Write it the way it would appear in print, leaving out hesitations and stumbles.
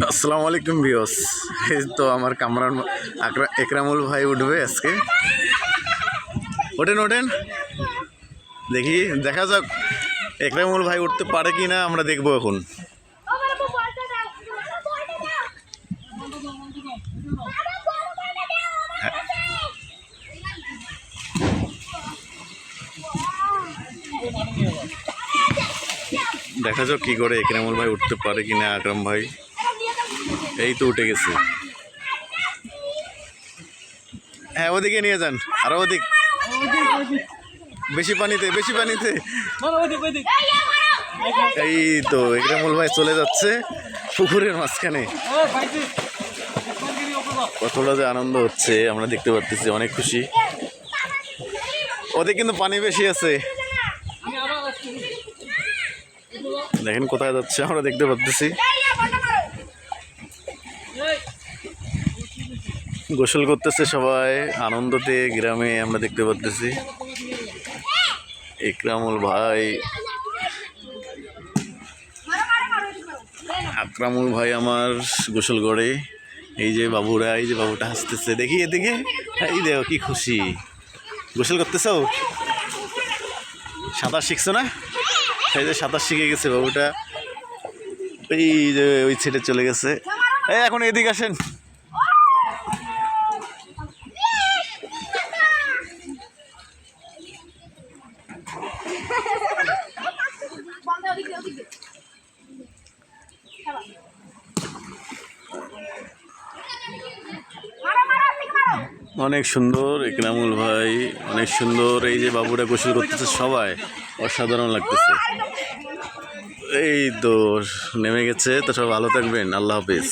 আসসালামু আলাইকুম ভিউয়ার্স। এই তো আমার কামরান একরামুল ভাই উঠবে আজকে। ওঠেন ওঠেন, দেখি দেখা যাক একরামুল ভাই উঠতে পারে কি না, আমরা দেখবো এখন। দেখা যাক কি করে একরামুল ভাই উঠতে পারে কি না। আকরাম ভাই এই তো উঠে গেছে। হ্যাঁ, ওদিকে নিয়ে যান, আরো ওদিক, বেশি পানিতে বেশি পানিতে। এই তো একরামুল ভাই চলে যাচ্ছে পুকুরের মাঝখানে। কতটা যে আনন্দ হচ্ছে আমরা দেখতে পাচ্ছি, অনেক খুশি। ওদের কিন্তু পানি বেশি আছে, দেখেন কোথায় যাচ্ছে আমরা দেখতে পাচ্ছি। গোসল করতেছে সবাই আনন্দতে গ্রামে, আমরা দেখতে পাচ্ছি। একরামুল ভাই, আকরামুল ভাই আমার গোসল করে। এই যে বাবুরা, এই যে বাবুটা হাসতেছে, দেখি এদিকে, এই দেখো কি খুশি। গোসল করতেছ, সাঁতার শিখছো না? এই যে সাঁতার শিখে গেছে বাবুটা, এই যে ওই ছেড়ে চলে গেছে। এই এখন এদিকে আসেন। অনেক সুন্দর একরামুল ভাই, অনেক সুন্দর। এই যে বাবুরা গোসল করতেছে, সবাই অসাধারণ লাগতেছে। এই তো নেমে গেছে, তো সব ভালো থাকবেন, আল্লাহ হাফেজ।